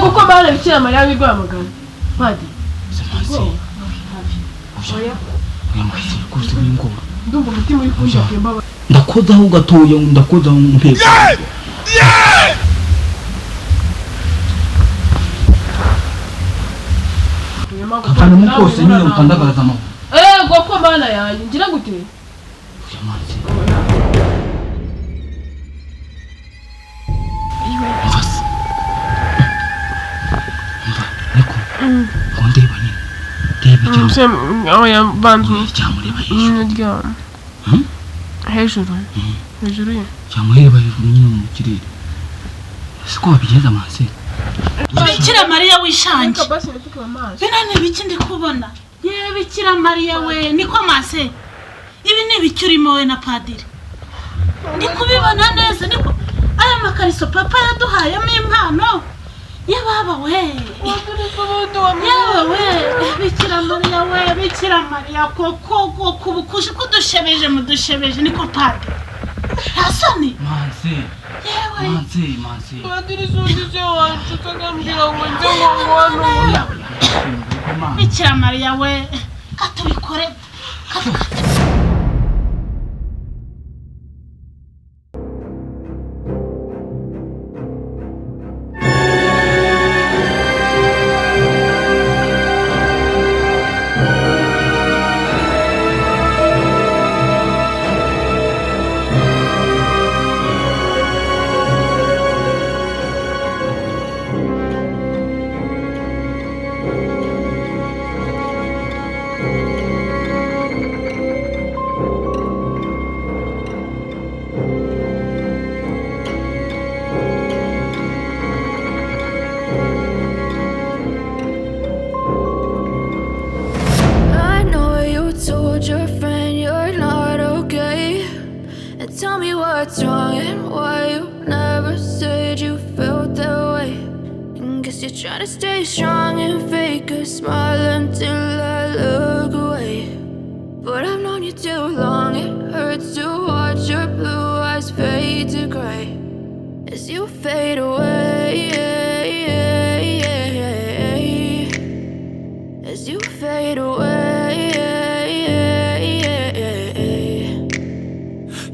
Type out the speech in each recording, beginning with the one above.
kuko bana bikira Mariya bigwa amagana padi oya ndumva umutima uri kunja kemba ndakodaho gatoya ndakodaho mpego Kafana mukose nyine utandagaraza amaho goko bana yanjye ngira gute yamanze ndeba nyine ndeba cyane aho yabanzu cyamureba hejuru hejuru ye cyamureba hejuru nyine mu kirere siko babigenza Mansera Bikira Mariya wishange bina n'ibiki ndi kubona ye Bikira Mariya we niko Mansera ibi n'ibiki urimo we na padiri ndi kubibona neza niko aya makariso papa yaduhayemo impano yababa we yawe Bikira Mariya we Bikira Mariya koko kubukushi kudushebeje mudushebeje niko padiri hasoni Mansera Mansera padiri zungize wacu kagambira ngo nze ngo Bikira Mariya we katubikore Tell me what's wrong and why you never said you felt that way. And guess you're trying to stay strong and fake a smile until I look away. But I've known you too long, it hurts to watch your blue eyes fade to gray as you fade away, as you fade away.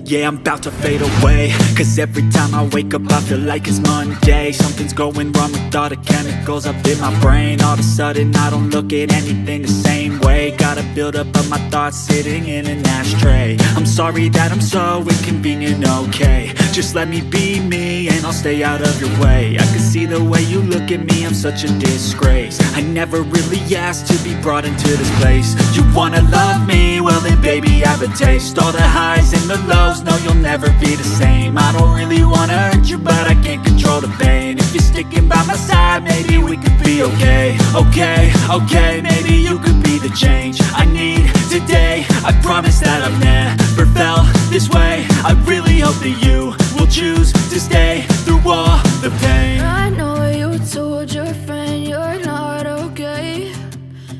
Yeah, I'm about to fade away, cause every time I wake up I feel like it's Monday. Something's going wrong with all the chemicals up in my brain. All of a sudden I don't look at anything the same way. Gotta build up of my thoughts sitting in an ashtray. I'm sorry that I'm so inconvenient, okay. Just let me be me and I'll stay out of your way. I can see the way you look at me, I'm such a disgrace. I never really asked to be brought into this place. You wanna love me? Well then baby have a taste. All the highs and the lows, no you'll never be the same. I don't really wanna hurt you but I can't control the pain. If you're sticking by my side maybe we could be okay. Okay, maybe you could be the change I need today. I promise that I've never felt this way. I really hope that you will choose to stay through all the pain. I know you told your friend you're not okay,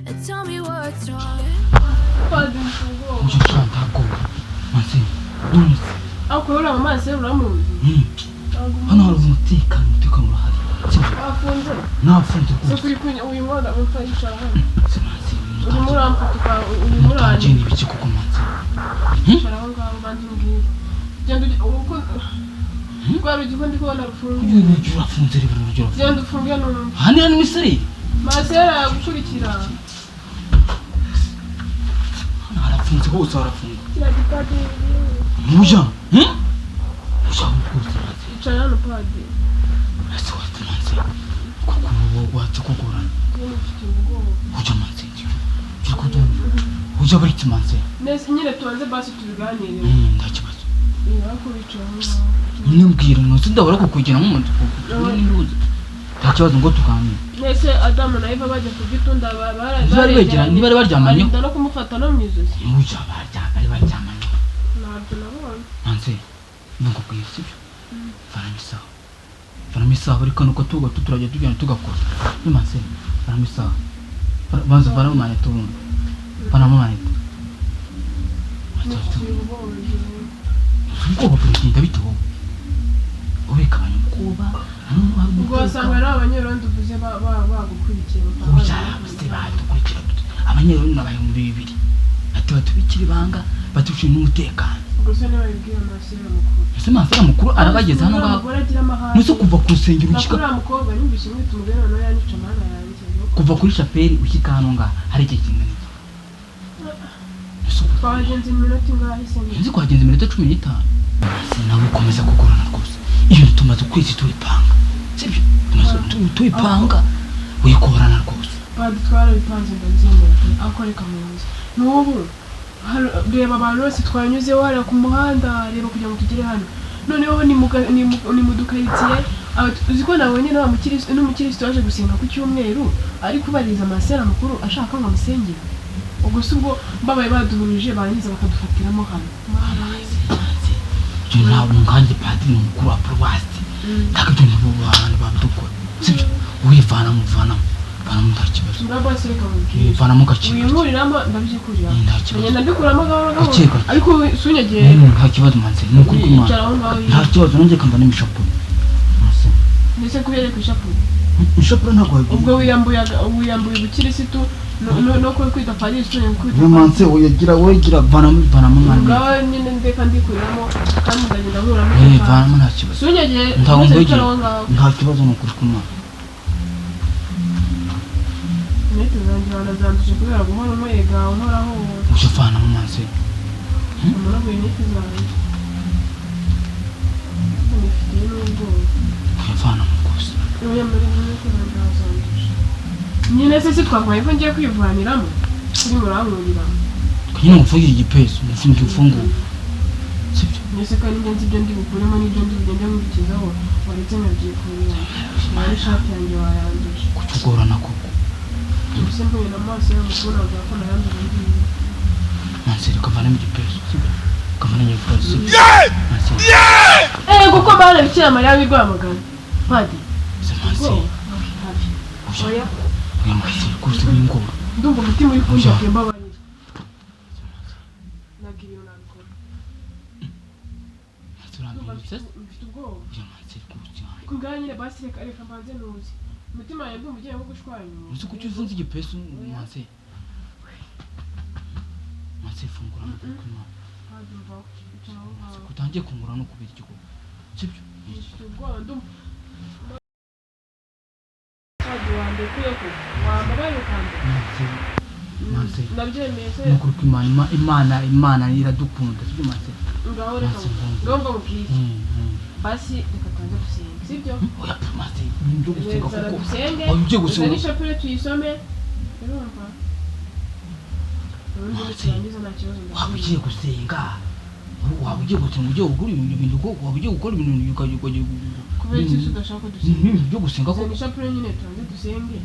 and tell me what's wrong. Akora Mansera uramuzi hano hari umutekano urahari afunze nafunze so kuri kunya uyu mwana umfasha hano uri muramfuka uri muranje ni biki kuko Mansera sharaho ngaho bantu ngiye genda uko kwari giko ndi kubona rufunze urafunze rero genda ufunge no hano ni misiri Mansera gukurikira arafunze hose arafunga kiragipati muja muja ukuri icara no padi ese Mansera kuko watse kugorana uja Mansera uja bari Mansera nese nyine tuanze basi tubiganire ndakibazo yako bicara nimbwira no sindabara kukugira mu muntu n'induzi ndakibazo ngo tuganire nese Adamu na Eva bajya kugitunda bari begeranye ntibari baryamanye ndano kumufata no mwizosi uja baryamanye ntabwo nabonye Mansera ndakubwiye sibyo faramisaha ariko nuko tugo turajya tugenda tugakora ni Mansera faramisaha baza baramanya tubundi baramanya ubwo bakugenda bito ubeka abantu ubwoba ubwo wasanga ari abanyerondo uvuze bagukurikiye badukurikira abanyerondo nabaye mu 200 ati batubikira ibanga batucye n'umutekano ubwo se niba yibwira Mansera mukuru ese Mansera mukuru arabageze hano ngaho nuso kuva ku rusengero ukika bakora mukobwa nyumvise mwita umugore none yanyica mana yanjye kuva kuri chapelle ukika hano ngaho hari iki kingana twagenze iminota ingahe se nzi kwagenze iminota 15 nawe ukomeza kugorana rwose iyo tumaze kwezi turipanga sibyo tuyipanga wikorana rwose badutwara bipanze ndanzimera akoreka muzi n'ubu reba abantu bose twanyuzeho hariya ku muhanda reba kugira ngo tugere hano noneho ni mudukaritsiye uziko nabonye n'umukirisitu waje gusenga ku cyumweru ari kubariza Mansera mukuru ashaka ngo amusengere ubwo se ubwo babaye baduhurije barangiza bakadufatiramo hano ntabwo nkanjye padiri mukuru wa paruwasi ntabwo ibyo abantu babidukora sibyo wivanamo nta kibazo urabose reka mubwire vanamo gake wimuriramo ndabyikurira nta kibazo ndabikuramo gahoro ariko sunyegeye nta kibazo Mansera nuko nta kibazo nanjye kamba n'imishapuro ndetse kubere ku ishapuro ishapuro ntabwo ubwo wiyambuye ubukirisitu no kwita padiri sone kwita Mansera wegira vanamo mwana ngaho nyine ndeka ndikuriramo kandi ndagenda nkuramo vanamo nta kibazo sunyegeye nta kibazo n'ukuri kumwana nete zanjye zanduje kubera guhora umwega uhoraho ushafana mu Mansera umurago nete zanjye nifitiye n'ubwoba uyavana mu rwose oya muri ko zanduje nyine se twakwaye ko ngiye kwivaniramo kuri muranguriramo nyine ngufungire igipesu ngufungire ufunguye sibyo nese kandi ngenzi ibyo ndi bukuremo n'ibyo ndi bugende nkurikizaho waretse nabyiye kurira nawe ishati yanjye wayanduje kutugorana koko ubuse mpuye n'amaso y'umukuru avuga ko nayanduje ngiye Mansera kavanamo igipesu sibyo kavanamo igipesu kuko mbana bikira Mariya w'Rwamagana padi Mansera oya Mansera kose w'ingoro ndumva umutima uri kunjya mbabarira nagira iyo nabikora mfite ubwoba ngaho nyine basi reka mbanze nuzi umutima wanjye ndumva ugiye nko gushwanyura uzi ko ufunze igipesu Mansera fungura kutangiye kungura no kubira igihugu sibyo mfite ubwoba ndumva wande kuyeko wambaye ukanda nabyemeye se nukuri ko imana iradukunda sibyo Mansera ngaho reka ngomba mubwire basi reka tuanze gusenga sibyo oya Mansera nibyo gusenga kuko dusenge ugiye gusenga ishapure tuyisome urumva waba ugiye gusenga waba ugiye gusenga ugiye gukora ibintu waba ugiye gukora ibintu kubera iki udashaka dusenga byo gusenga ko ishapure nyine tuanze dusenge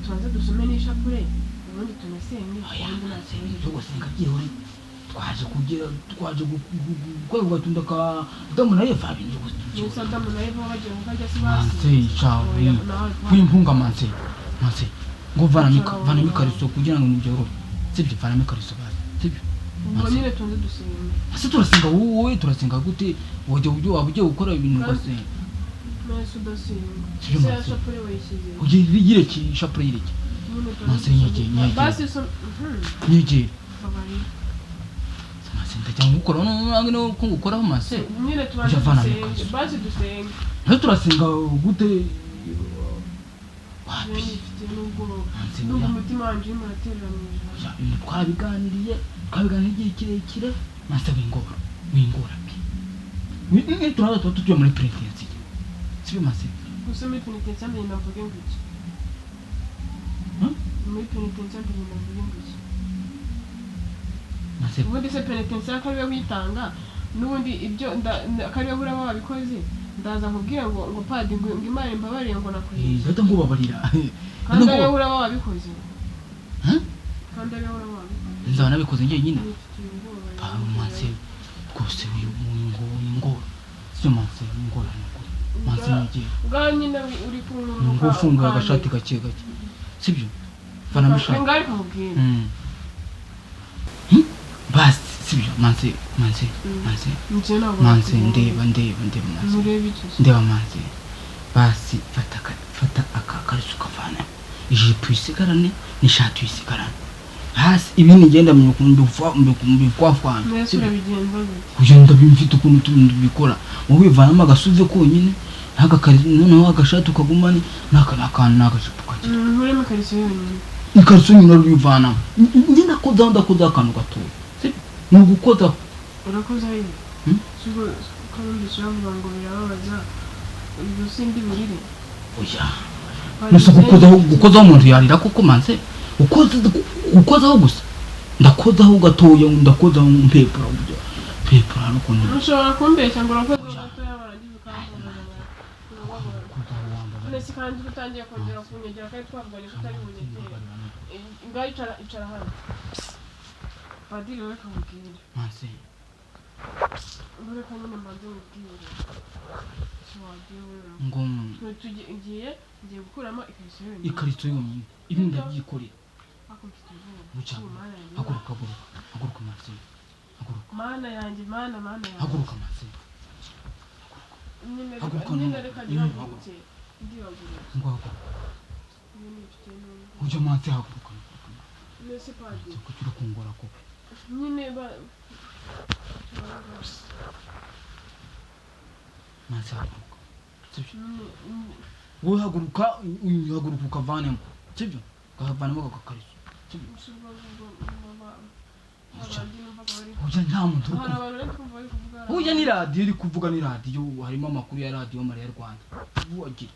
tuanze dusome n'ishapure ubundi tunasenge byo gusenga byihore twaje gukora ugatunda ka damu na Eva bintu gusa damu na Eva bagiye kujya se Mansera ciao kwimpunga Mansera ngo vana mikariso kugira ngo nibyo sibyo vana mikariso basi sibyo ubwo nyine tuanze dusenga ase turasenga wowe turasenga gute waba ugiye gukora ibintu ugasenga nese udasenga se ishapure wayishyize ugiye yireke ishapure yireke Mansera nyegeye basi nyegeye babari Mansera cyangwa ukora no kungukoraho Mansera nyine tuanze dusenga basi dusenga nese turasenga gute wapi n'ubwo umutima wanjye urimo urateranije twabiganiriye igihe kirekire Mansera wingora turaza tuba tutuye muri penitensiya sibyo Mansera gusa muri penitensiya ndagenda mvuge ngo iki muri penitensiya ndagenda mvuge ngo iki Mansera ubundi se penitensiya ko ariwe witanga n'ubundi ibyo akariwe buraba wabikoze ndaza nkubwira ngo padi ngo Imana imbabarire ngo nakoze ndata ngubabarira kandi ariwe uraba wabikoze kandi ariwe uraba wabikoze nzaba nabikoze njyenyine Mansera rwose wingora sibyo Mansera wingora Mansera nyegeye ngaho nyine uri kumwe ngo ufunguye agashati gake sibyo vana mishaka ngari kumubwira basi sibyo Mansera ndeba murebe iki ndeba Mansera basi fata akakariso kavana ijipo isigarane n'ishati isigarane hasi ibindi ngenda mbikwafa nese urabigenza gute kugenda bimfite ukuntu tubikora wowe bivanamo agasuze konyine n'agakariso noneho agashati ukagumane n'agajipo kagira nkuremo ikariso yonyine ikariso nyine urivana njye ndakoza akantu gatoya ni ugukozaho urakoza hehe sugo kandi cyangwa ngo birababaza ibyo sindi burire oya nusa gukozaho umuntu yarira kuko manse ukozaho gusa ndakozaho gatoya ndakozaho mpepura buryo pepura no kuntu ushobora kumbeshya ngo urakoza gatoya barangiza ukambaza nese kandi utangiye kongera kunyegera kandi twavuganye ko utari bunyegere ngaho icara hano padiri we kamubwire manse mbere ko nyine mbanze mubwire ngo ngiye gukuramo ikariso yonyine ibindi ndabyikorera haguruka manse mana yanjye haguruka manse nyine reka gihagurutse ndibagurira ngo haguruka ujya manse haguruka nese padiri kugira kungora ko nyine manse haguruka wowe haguruka ukavanemo sibyo ukavanemo agakariso sibyo ujya nta muntu ujya ni radiyo iri kuvuga ni radiyo harimo amakuru ya radiyo Mariya Rwanda wagira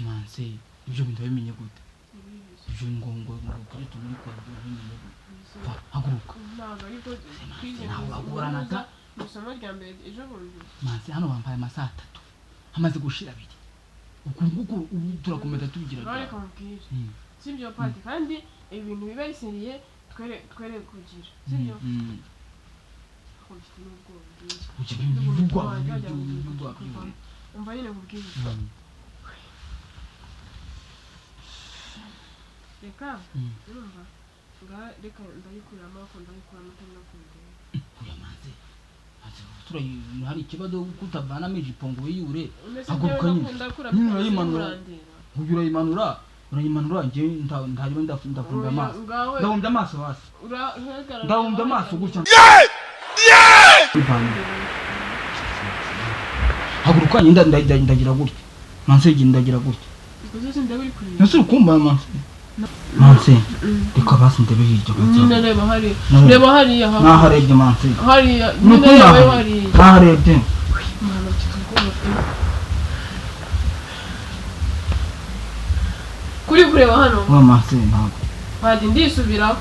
manse ibyo bintu bimenye gute ibyo ngo kuri tumuri kwa bimenye gute haguruka ntabwo isomo rya mbere ejo bundi manse hano bambaye amasaha 3 hamaze gushira 2 ubu turakomeza tubigira reka mubwire sibyo padi kandi ibintu biba biseriye twere kugira sibyo komfite n'ubwoba uje bivugwa umva nyine kubwira reka urumva reka ndayikuramo ko ndayikuramo tanga kumugera uya manze hari ikibazo kutavanamo ijipo ngo wiyure haguruka nyine urayimanura njye ntarimo ndafunga amaso ndahumba amaso hasi ndahumba amaso gutya haguruka nyine ndagira gutya manse ndagira gutya nase ukumva manse manse reka basi ndebe hirya nyine reba hariya naharebye manse hariya nyine reba hariya naharebye kuri kureba hano wa manse ntabwo padi ndisubiraho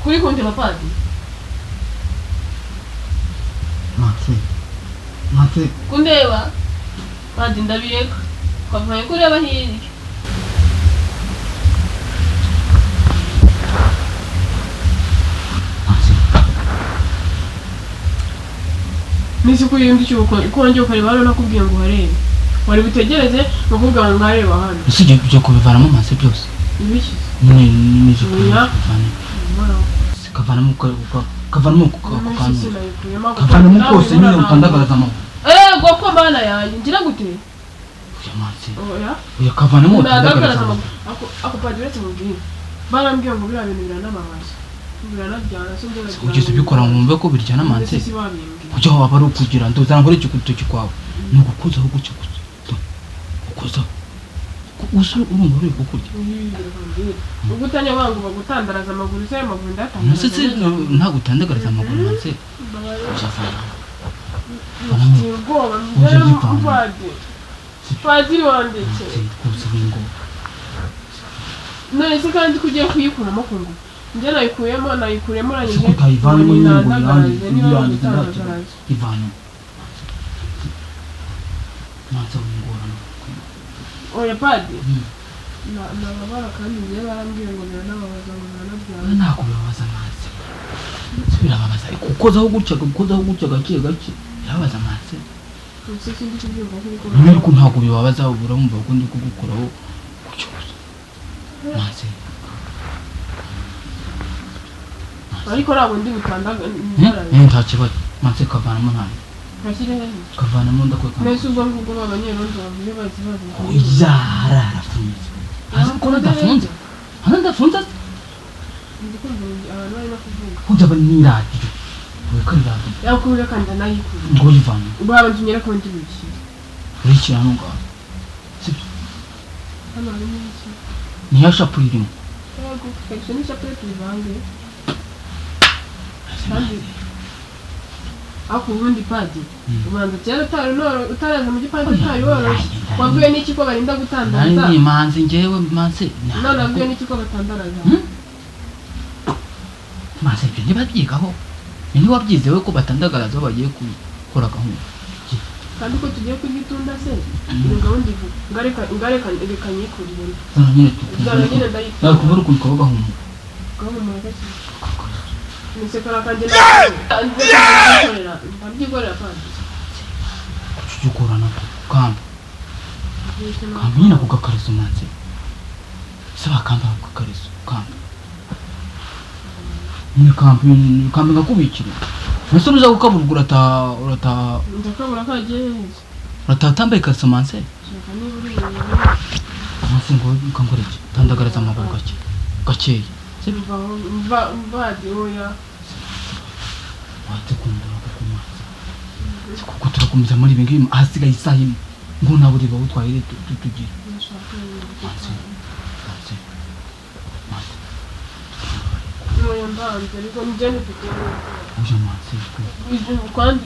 kuri kundeba padi manse kundeba padi ndabireka kwavuye kureba hirya nisi kuyindi cy'ukonje ukareba hano nakubwiye ngo uharebe wari butegereze bakubwira ngo nkareba hano usije byo kubivanamo manse byose ibiki nije kavanamo kavanamo kose nyine utandagaraza amaguru goko mana yanjye ngira gute uya manse uya kavanamo utandagaraza amaguru ako padi uretse mubwire barambwiye ngo biriya bintu biranamabaza biranabyana ugeze ubikora mwumve ko biryana manse kujya waba ari ukugira nduzana nkore igikutoki kwawe ni ugukozaho gutya gusa ukozaho usu urumva uri gukurya ubwo utanya wangu bagutandaraza amaguru se amaguru ndatanga nase nta gutandagaraza amaguru manse padiri wanditse none se kandi kugiye kuyikuramo ku ngufu njye nayikuremo arangije ukayivanamo n'ingurane niba gutandagaraza ivana manse w'ingorane oya padi nababara kandi njye barambwiye ngo biranababaza ngo biranabyara ntabwo bibabaza manse birababaza gukozaho gutya gake birababaza manse ariko ntabwo bibabaza uramumva ko ndi kugukoraho gutyo gusa manse ariko ntabwo ndi butandaga nta kibazo manse kavanamo nta bashyire hehe kavanamo ndakwe mbese ubwo ngubwo b'abanyerondo bavuye bazi yara arafunze ariko ndafunze ndafunze ndi kumva abantu bari no kuvuga kujya baniradiyo wekaniradiyo yakubira kandi anayikura ngo yivanye ubwo abantu nyere ko ndi biki urikira no ngaho sibyo hano harimo iki niya shapuri irimo yego kekse ni shapuri tuvange kandi ako ubundi padi ubanza cyera utaraza mu gipande cyari woroshye wabwiwe n'iki ko barinda gutandaza nari manzi njyewe manse none wabwiwe n'iki ko batandaraza manse ibyo ntibabyigaho ntiwabyizewe ko batandagaraza bagiye gukora gahunda kandi ko tugiye kugitunda se ngawundi ngareka nyikurire zana nyine ndayikura kubura ukuntu kaba gahunda nisekora kandi ndabyikorera padi kucyukorana kamba nyine ako gakariso manse se bakamba ako gakariso kamba ni kambi ngakubikira ese uza gukaburwa ndakabura kagiye uratambaye ikariso manse shaka niba uri manse ngo ukangoreke tandagaraza amaguru gakeya mbadi oya wate kundura kuko manse kuko turakomeza muri ibi ngibi ahasigaye isaha imwe ngo ntabwo ureba aho twahire tugira manse oya mbanze ariko njyane tukere uja manse kandi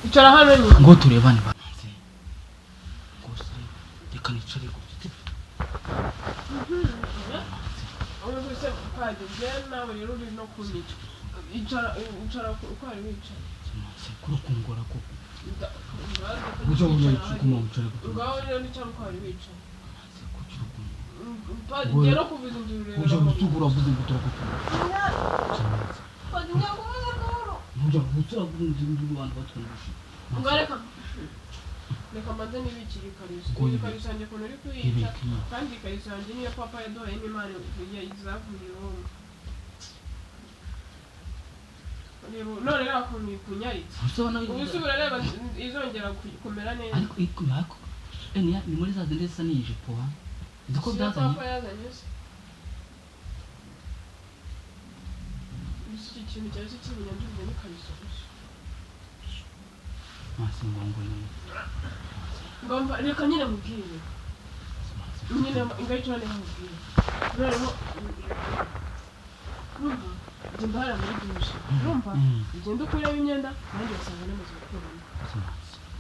icara hano ni ngo turebane manse rwose reka nicare gute se padi njyewe nawe rero uri no kunica icara uko ari wicaye manse kuri kungora koko uja unyayikuma ucare gute ngaho rero nicara uko ari wicaye manse kugira ukuntu padi rero kuvuza induru rero uja gusugura vuze ngo turakutu padi nyakuvuza nduru uja gusura vuze induru abantu batwumvisha ngareka reka manze nibikira ikariso ikariso yanjye ukuntu uri kuyica kandi ikariso yanjye niyo papa yaduhaye n'imana izavuye Roma none rero akuntu ikunyaritse ubusubira reba izongera kumera neza ariko ni muri za zindi zisa n'ijipo izi ko byazanye papa yazanye se iki kintu cyari kimenyandurwa n'ikariso gusa manse ngo ngomba reka nyine mubwire nyine ingahita mubwire noneho urumva genda hariya muri dushe urumva ugenda ukuremo imyenda nanjye wasanga namaze gukuramo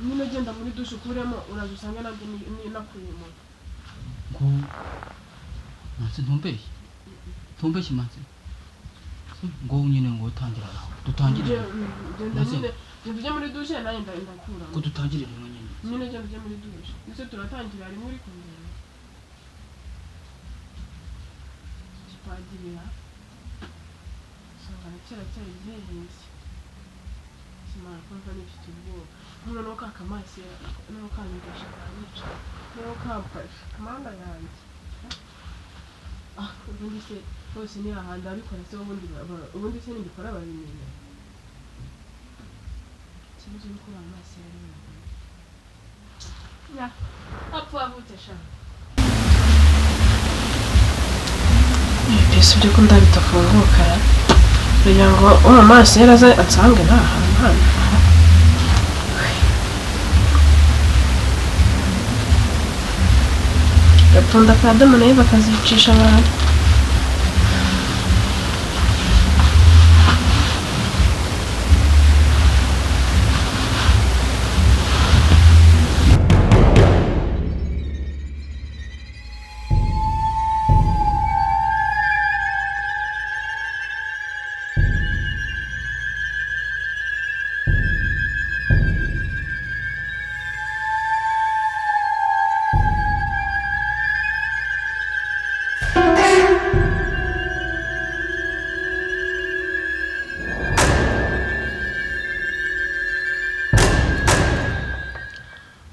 nyine ugenda muri dushe ukuremo uraza usanga nabyo nakuyemo ngo manse ntumbeshye manse ngo nyine ngo utangira nawe dutangire genda nyine genda ujya muri dushe nanjye ndakuramo ko dutangire rero nyine genda ujya muri dushe ese turatangira harimo uri kundeba kipadirira sanga kera byihuse simara kumva nifite ubwoba nk'uno no kakamaso no kanyigisha kanyica no kamfasha kamanda yanjye ubundi se bose ni ahandi abikora se ubundi se nibikora babimenya ikibazo ni kuba amaso yari ya apfa avutse shaka mbese ibyo ko ndabitafunguka kugira ngo uwo maso yaraza ansange nta hantu hano Agatunda ka Adamu nayo bakazicisha abantu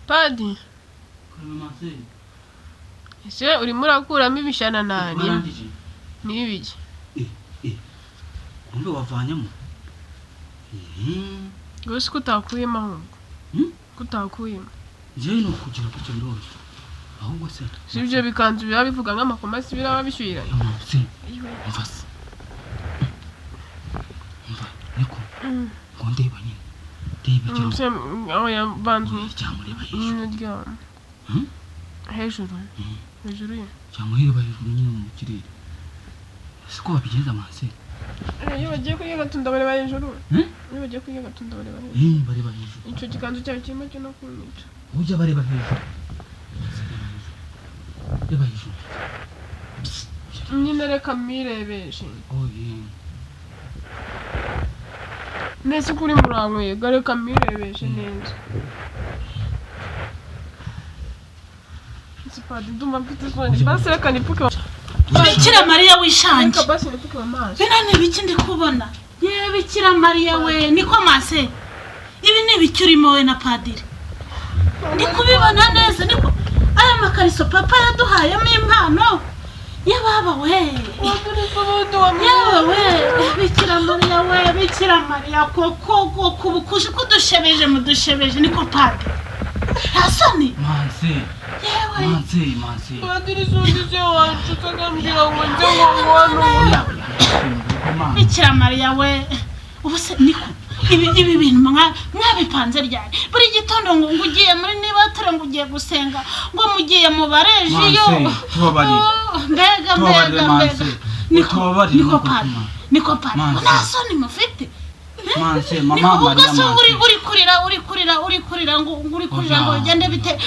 Padi ese urimo urakuramo ibishananani n'ibiki umbe wavanyemo Gusa kutakuyemo ahubwo kutakuyemo njyewe no kugira kucyo ndose ahubwo se sibyo bikanzu biba bivuga nk'amakomasi biraba bishyuriranye se mvase mva niko ngo ndeba nyine ndeba cyane aho yabanzu cyamureba hejuru hejuru ye cyamureba hejuru nyine mu kirere siko babigenza manse iyo bagiye kuri Agatunda bareba hejuru iyo bagiye kuri Agatunda bareba hejuru bareba hejuru icyo gikanzu cyawe kirimo cyo no kunyica ujya bareba hejuru reba hejuru nyine reka mirebeshe nese kuri murankweye reka mirebeshe neza sipadi ndumva mfite isoni basi reka nipuke Bikira Mariya wishange reka basi nipuke amaso bino ni ibiki ndi kubona ye Bikira Mariya we niko mase ibi ni ibiki urimo we na padiri ndi kubibona neza niko aya makariso papa yaduhayemo impano yababa we yewe Bikira Mariya we Bikira Mariya koko kubukushi kudushebeje mudushebeje niko padiri hasoni manse yewe manse padiri sundize wacu tagambira ngo nze ngo Bikira Mariya we ubuse niko ibi bintu mwabipanze ryari buri gitondo ngo ugiye muri Niba tere ngo ugiye gusenga ngo mugiye mu bareji yo mbega niko padi nasoni mufite manse mama Mariya uri kurira ngo ugende bite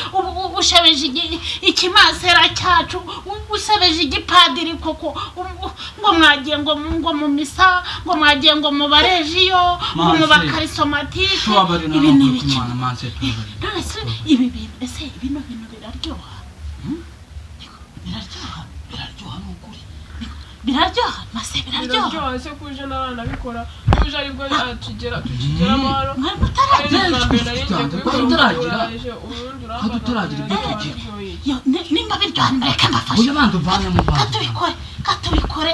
ushabeje ikimasera cyacu usabeje igipadiri koko ngo mwagiye ngo mu misa ngo mwagiye ngo mu barejiyo ngo mu bakarisomatike ibi ni ibiki ibi bintu ese ibino bintu biraryoha n'ukuri biraryoha mase biraryoha se kuje n'abana bikora kuje aribwo tukigera amahoro tutaragira ibyo tugira nimba biryoha reka mbafashe uyu bantu uvanye mu bantu katubikore